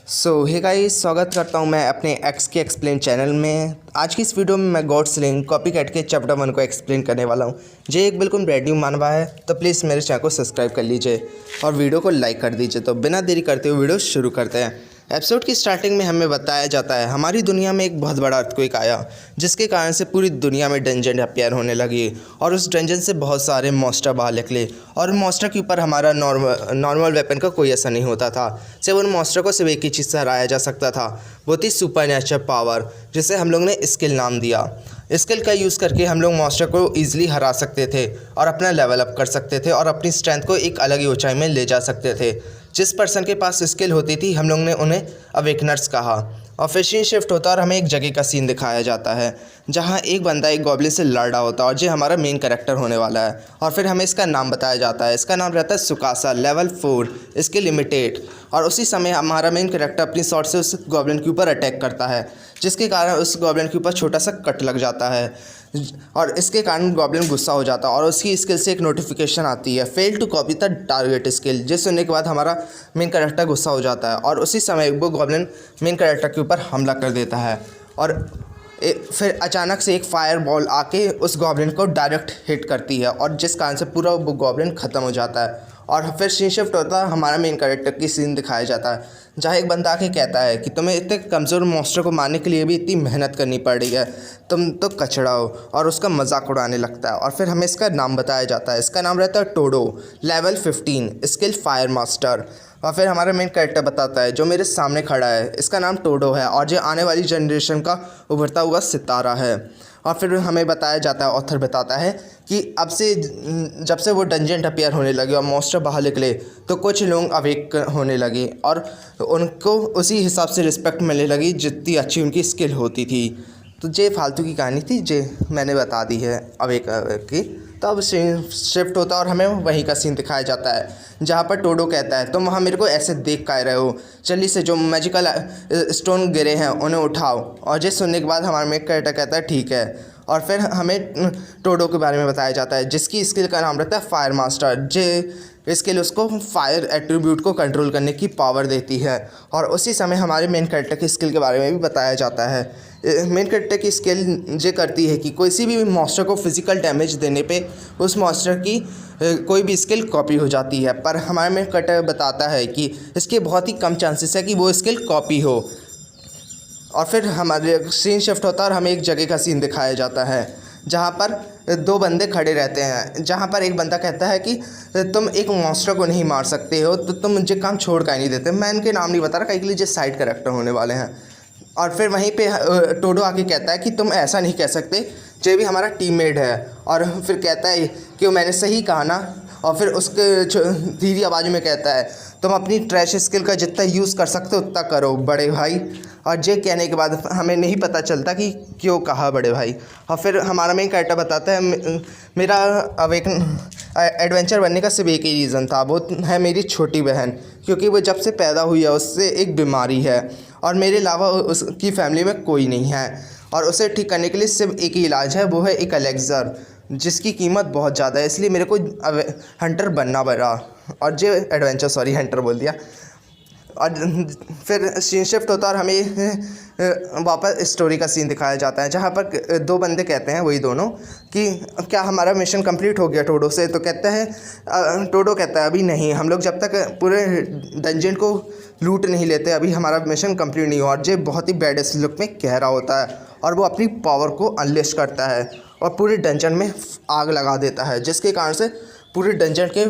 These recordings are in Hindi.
हे गाइस, स्वागत करता हूं मैं अपने एक्स के एक्सप्लेन चैनल में। आज की इस वीडियो में मैं गॉड स्लेइंग कॉपी कैट के चैप्टर 1 को एक्सप्लेन करने वाला हूं। जो एक बिल्कुल ब्रांड न्यू मानवा है तो प्लीज़ मेरे चैनल को सब्सक्राइब कर लीजिए और वीडियो को लाइक कर दीजिए। तो बिना देरी करते हुए वीडियो शुरू करते हैं। एपिसोड की स्टार्टिंग में हमें बताया जाता है हमारी दुनिया में एक बहुत बड़ा अर्थक्वेक आया, जिसके कारण से पूरी दुनिया में डंजन अपीयर होने लगी और उस डंजन से बहुत सारे मॉन्स्टर बाहर निकले और उन मॉन्स्टर के ऊपर हमारा नॉर्मल वेपन का कोई असर नहीं होता था। सिर्फ उन मॉन्स्टर को सिर्फ एक ही चीज़ से हराया जा सकता था, वो थी सुपर नेचुरल पावर, जिसे हम लोग ने स्किल नाम दिया। स्किल का यूज़ करके हम लोग मॉन्स्टर को ईजिली हरा सकते थे और अपना लेवल अप कर सकते थे और अपनी स्ट्रेंथ को एक अलग ही ऊंचाई में ले जा सकते थे। जिस पर्सन के पास स्किल होती थी हम लोग ने उन्हें अवेकनर्स कहा। और फिर सीन शिफ्ट होता है और हमें एक जगह का सीन दिखाया जाता है जहां एक बंदा एक गॉब्लिन से लड़ रहा होता है और जो हमारा मेन कैरेक्टर होने वाला है। और फिर हमें इसका नाम बताया जाता है, इसका नाम रहता है सुकासा, लेवल 4, इसके लिमिटेड। और उसी समय हमारा मेन कैरेक्टर अपनी शॉट से उस गॉब्लिन के ऊपर अटैक करता है, जिसके कारण उस गॉब्लिन के ऊपर छोटा सा कट लग जाता है और इसके कारण गॉब्लिन गुस्सा हो जाता है और उसकी स्किल से एक नोटिफिकेशन आती है, fail to copy the target skill. जिस सुनने के बाद हमारा मेन कैरेक्टर गुस्सा हो जाता है और उसी समय वो गॉब्लिन मेन कैरेक्टर के ऊपर हमला कर देता है और फिर अचानक से एक फायर बॉल आके उस गॉब्लिन को डायरेक्ट हिट करती है और जिस कारण से पूरा वो गॉब्लिन ख़त्म हो जाता है। और फिर सीन शिफ्ट होता है, हमारा मेन कैरेक्टर की सीन दिखाया जाता है जहाँ एक बंदा आके कहता है कि तुम्हें इतने कमज़ोर मॉन्स्टर को मारने के लिए भी इतनी मेहनत करनी पड़ रही है, तुम तो कचड़ा हो, और उसका मजाक उड़ाने लगता है। और फिर हमें इसका नाम बताया जाता है, इसका नाम रहता है to-do, level 15, skill fire master. और फिर हमारा मेन कैरेक्टर बताता है जो मेरे सामने खड़ा है इसका नाम टोडो है और जो आने वाली जनरेशन का उभरता हुआ सितारा है। और फिर हमें बताया जाता है, ऑथर बताता है कि अब से जब से वो डंजन अपीयर होने लगे और मॉन्स्टर बाहर निकले तो कुछ लोग अवेक होने लगे और उनको उसी हिसाब से रिस्पेक्ट मिलने लगी जितनी अच्छी उनकी स्किल होती थी। तो ये फालतू की कहानी थी, जो मैंने बता दी है अवेक की। तो अब शिफ्ट होता है और हमें वहीं का सीन दिखाया जाता है जहाँ पर टोडो कहता है तुम वहाँ मेरे को ऐसे देख कर रहे हो, जल्दी से जो मैजिकल स्टोन गिरे हैं उन्हें उठाओ। और ये सुनने के बाद हमारा मेन कैरेक्टर कहता है ठीक है। और फिर हमें टोडो के बारे में बताया जाता है जिसकी स्किल का नाम रहता है फायर मास्टर। जो स्किल उसको फायर एट्रीब्यूट को कंट्रोल करने की पावर देती है। और उसी समय हमारे मेन कैरेक्टर की स्किल के बारे में भी बताया जाता है। मेन कैरेक्टर की स्किल ये करती है कि किसी भी मॉन्स्टर को फिजिकल डैमेज देने पे उस मॉन्स्टर की कोई भी स्किल कॉपी हो जाती है, पर हमारे मेन कैरेक्टर बताता है कि इसके बहुत ही कम चांसेस है कि वो स्किल कॉपी हो। और फिर हमारे सीन शिफ्ट होता है और हमें एक जगह का सीन दिखाया जाता है जहाँ पर दो बंदे खड़े रहते हैं, जहाँ पर एक बंदा कहता है कि तुम एक मॉन्स्टर को नहीं मार सकते हो तो तुम मुझे काम छोड़ कर नहीं देते। मैं इनके नाम नहीं बता रहा, कहीं के लिए जो साइड कैरेक्टर होने वाले हैं। और फिर वहीं पे टोडो आके कहता है कि तुम ऐसा नहीं कह सकते, जो भी हमारा टीममेट है। और फिर कहता है कि मैंने सही कहा ना। और फिर उसके धीरे आवाज़ में कहता है तुम अपनी ट्रैश स्किल का जितना यूज़ कर सकते हो उतना करो बड़े भाई। और ये कहने के बाद हमें नहीं पता चलता कि क्यों कहा बड़े भाई। और फिर हमारा मेन कैरेक्टर बताता है मेरा एडवेंचर बनने का सिर्फ एक ही रीज़न था, वो है मेरी छोटी बहन, क्योंकि वो जब से पैदा हुई है उससे एक बीमारी है और मेरे अलावा उसकी फैमिली में कोई नहीं है और उसे ठीक करने के लिए सिर्फ एक ही इलाज है, वो है एक एलेक्सर, जिसकी कीमत बहुत ज़्यादा है, इसलिए मेरे को हंटर बनना पड़ा। और जो हंटर बोल दिया। और फिर सीन शिफ्ट होता है और हमें वापस स्टोरी का सीन दिखाया जाता है जहाँ पर दो बंदे कहते हैं, वही दोनों, कि क्या हमारा मिशन कंप्लीट हो गया टोडो से। तो कहता है टोडो कहता है अभी नहीं, हम लोग जब तक पूरे डंजन को लूट नहीं लेते अभी हमारा मिशन कंप्लीट नहीं हुआ। और जे बहुत ही बैड लुक में कह रहा होता है और वो अपनी पावर को अनलेश करता है और पूरे डंजन में आग लगा देता है, जिसके कारण से पूरे डंजन के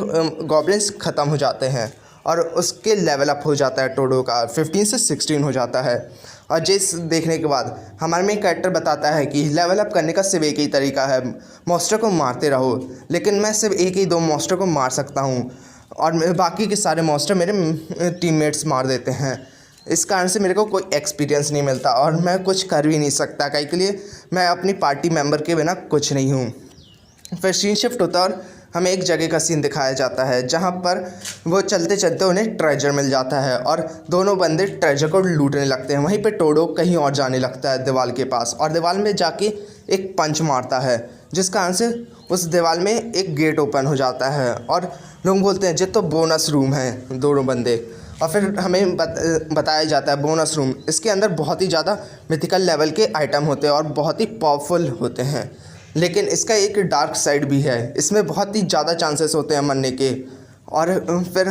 गॉब्लिन्स ख़त्म हो जाते हैं और उसके लेवल अप हो जाता है टोडो का, 15 से 16 हो जाता है। और जिस देखने के बाद हमारे में कैरेक्टर बताता है कि लेवल अप करने का सिर्फ एक ही तरीका है, मॉन्स्टर को मारते रहो, लेकिन मैं सिर्फ एक ही दो मॉन्स्टर को मार सकता हूँ और बाकी के सारे मॉन्स्टर मेरे टीममेट्स मार देते हैं। इस कारण से मेरे को कोई एक्सपीरियंस नहीं मिलता और मैं कुछ कर भी नहीं सकता, कहीं के लिए मैं अपनी पार्टी मेंबर के बिना कुछ नहीं हूँ। फिर सीन शिफ्ट होता है और हमें एक जगह का सीन दिखाया जाता है जहाँ पर वो चलते चलते उन्हें ट्रेजर मिल जाता है और दोनों बंदे ट्रेजर को लूटने लगते हैं। वहीं पे टोडो कहीं और जाने लगता है दीवार के पास और दीवार में जाके एक पंच मारता है, जिस कारण से उस दीवार में एक गेट ओपन हो जाता है और लोग बोलते हैं ये तो बोनस रूम है दोनों बंदे। और फिर हमें बताया जाता है बोनस रूम। इसके अंदर बहुत ही ज़्यादा मिथिकल लेवल के आइटम होते हैं और बहुत ही पावरफुल होते हैं, लेकिन इसका एक डार्क साइड भी है। इसमें बहुत ही ज़्यादा चांसेस होते हैं मरने के। और फिर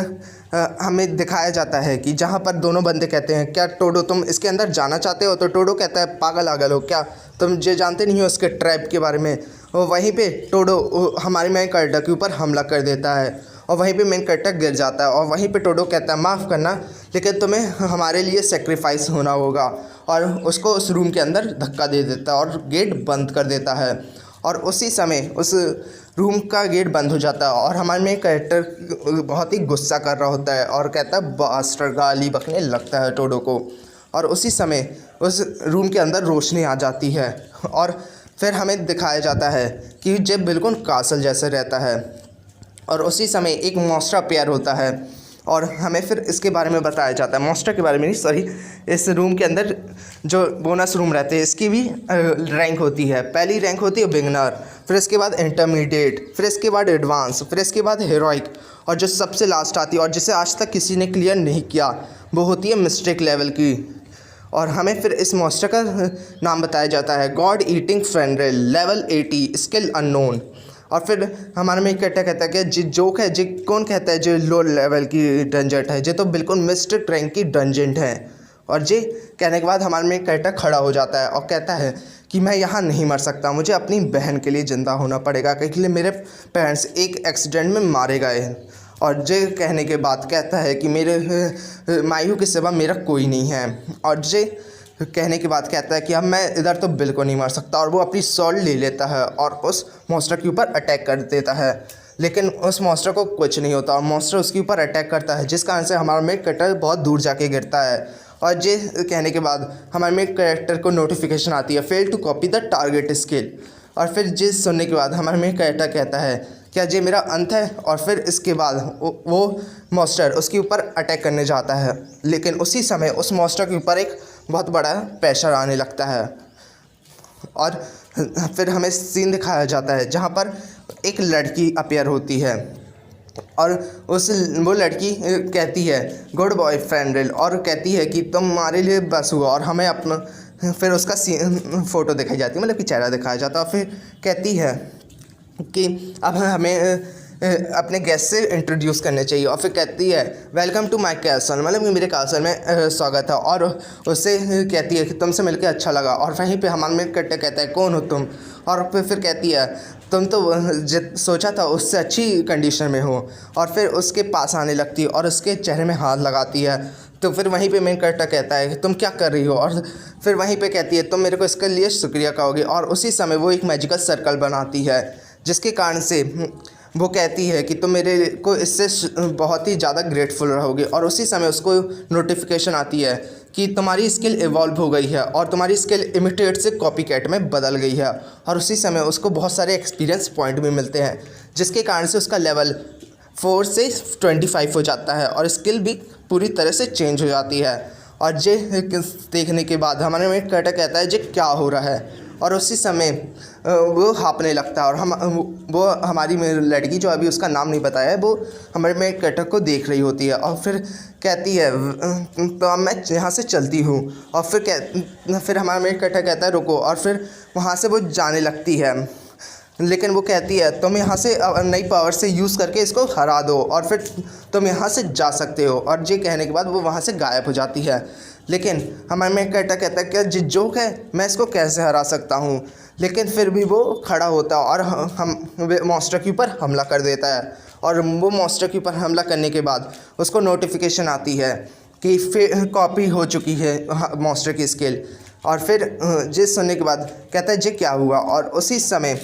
हमें दिखाया जाता है कि जहाँ पर दोनों बंदे कहते हैं, क्या टोडो तुम इसके अंदर जाना चाहते हो? तो टोडो कहता है, पागल आगल हो क्या, तुम जो जानते नहीं हो उसके ट्रैप के बारे में। और वहीं पे टोडो हमारे मेन कैरेक्टर के ऊपर हमला कर देता है और वहीं पे मेन कैरेक्टर गिर जाता है। और वहीं पे टोडो कहता है, माफ़ करना लेकिन तुम्हें हमारे लिए सेक्रीफाइस होना होगा, और उसको उस रूम के अंदर धक्का दे देता है और गेट बंद कर देता है। और उसी समय उस रूम का गेट बंद हो जाता है और हमारे में कैरेक्टर बहुत ही गुस्सा कर रहा होता है और कहता है बास्टर, गाली बकने लगता है टोडो को। और उसी समय उस रूम के अंदर रोशनी आ जाती है और फिर हमें दिखाया जाता है कि जेब बिल्कुल कासल जैसे रहता है। और उसी समय एक मॉन्स्टर अपीयर होता है और हमें फिर इसके बारे में बताया जाता है, मॉन्स्टर के बारे में नहीं, सॉरी, इस रूम के अंदर जो बोनस रूम रहते हैं इसकी भी रैंक होती है। पहली रैंक होती है बिगनर, फिर इसके बाद इंटरमीडिएट, फिर इसके बाद एडवांस, फिर इसके बाद हीरोइक, और जो सबसे लास्ट आती है और जिसे आज तक किसी ने क्लियर नहीं किया वो होती है मिस्टिक लेवल की। और हमें फिर इस मॉन्स्टर का नाम बताया जाता है god eating Fenrir, level 80, skill unknown. और फिर हमारे में कहता है कि जी जोक है, जी कौन कहता है जो लो लेवल की डंजन है, जो तो बिल्कुल मिस्टर रैंक की डंजन है। और जी कहने के बाद हमारे में कैरेक्टर खड़ा हो जाता है और कहता है कि मैं यहाँ नहीं मर सकता, मुझे अपनी बहन के लिए ज़िंदा होना पड़ेगा, क्योंकि मेरे पेरेंट्स एक एक्सीडेंट में मारे गए हैं। और जे कहने के बाद कहता है कि मेरे मायू के सिवा मेरा कोई नहीं है। और जे कहने के बाद कहता है कि अब मैं इधर तो बिल्कुल नहीं मर सकता, और वो अपनी सॉल्ट ले लेता है और उस मॉन्स्टर के ऊपर अटैक कर देता है। लेकिन उस मॉन्स्टर को कुछ नहीं होता और मॉन्स्टर उसके ऊपर अटैक करता है, जिस कारण से हमारा मेन कैरेक्टर बहुत दूर जाके गिरता है। और जे कहने के बाद हमारे मेन कैरेक्टर को नोटिफिकेशन आती है, fail to copy the target skill. और फिर जिस सुनने के बाद हमारे मेन कैरेक्टर कहता है, क्या ये मेरा अंत है? और फिर इसके बाद वो मॉन्स्टर उसके ऊपर अटैक करने जाता है, लेकिन उसी समय उस मॉन्स्टर के ऊपर एक बहुत बड़ा प्रेशर आने लगता है। और फिर हमें सीन दिखाया जाता है जहाँ पर एक लड़की अपीयर होती है और वो लड़की कहती है गुड बॉय फेनरिल, और कहती है कि तुम्हारे लिए बस हुआ, और हमें अपना फिर उसका फ़ोटो दिखाई जाती है, मतलब कि चेहरा दिखाया जाता है। और फिर कहती है कि अब हमें अपने गेस्ट से इंट्रोड्यूस करने चाहिए, और फिर कहती है वेलकम टू माय कैसल, मतलब कि मेरे कैसल में स्वागत है। और उससे कहती है कि तुमसे मिलकर अच्छा लगा। और वहीं पे हमारे में कट्टे कहता है कौन हो तुम? और फिर कहती है तुम तो सोचा था उससे अच्छी कंडीशन में हो। और फिर उसके पास आने लगती है और उसके चेहरे में हाथ लगाती है। तो फिर वहीं पे मेन कैरेक्टर कहता है कि तुम क्या कर रही हो? और फिर वहीं पे कहती है तुम मेरे को इसके लिए शुक्रिया कहोगे। और उसी समय वो एक मैजिकल सर्कल बनाती है, जिसके कारण से वो कहती है कि तुम मेरे को इससे बहुत ही ज़्यादा ग्रेटफुल रहोगे। और उसी समय उसको नोटिफिकेशन आती है कि तुम्हारी स्किल इवॉल्व हो गई है और तुम्हारी स्किल इमिटेट से कॉपी कैट में बदल गई है। और उसी समय उसको बहुत सारे एक्सपीरियंस पॉइंट भी मिलते हैं, जिसके कारण से उसका लेवल 4 से 25 हो जाता है और स्किल भी पूरी तरह से चेंज हो जाती है। और ये देखने के बाद हमारे में कैरेक्टर कहता है ये क्या हो रहा है? और उसी समय वो हाँपने लगता है और वो हमारी लड़की, जो अभी उसका नाम नहीं बताया है, वो हमारे में कैरेक्टर को देख रही होती है। और फिर कहती है तो अब मैं यहाँ से चलती हूँ। और फिर हमारा मेन कैरेक्टर कहता है रुको, और फिर वहाँ से वो जाने लगती है। लेकिन वो कहती है तुम यहाँ से नई पावर से यूज़ करके इसको हरा दो और फिर तुम यहाँ से जा सकते हो। और ये कहने के बाद वो वहाँ से गायब हो जाती है। लेकिन हमारे में कहता है कि जो जोक है मैं इसको कैसे हरा सकता हूँ? लेकिन फिर भी वो खड़ा होता है और हम मॉन्स्टर के ऊपर हमला कर देता है। और वो मॉन्स्टर के ऊपर हमला करने के बाद उसको नोटिफिकेशन आती है कि फिर कॉपी हो चुकी है मॉन्स्टर की स्किल। और फिर जिस सुनने के बाद कहता है जे क्या हुआ? और उसी समय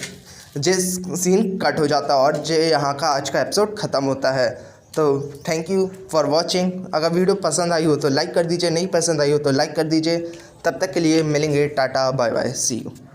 जिस सीन कट हो जाता है और जे यहाँ का आज का एपिसोड ख़त्म होता है। तो थैंक यू फॉर वॉचिंग। अगर वीडियो पसंद आई हो तो लाइक कर दीजिए, नहीं पसंद आई हो तो लाइक कर दीजिए। तब तक के लिए मिलेंगे, tata bye bye, see you.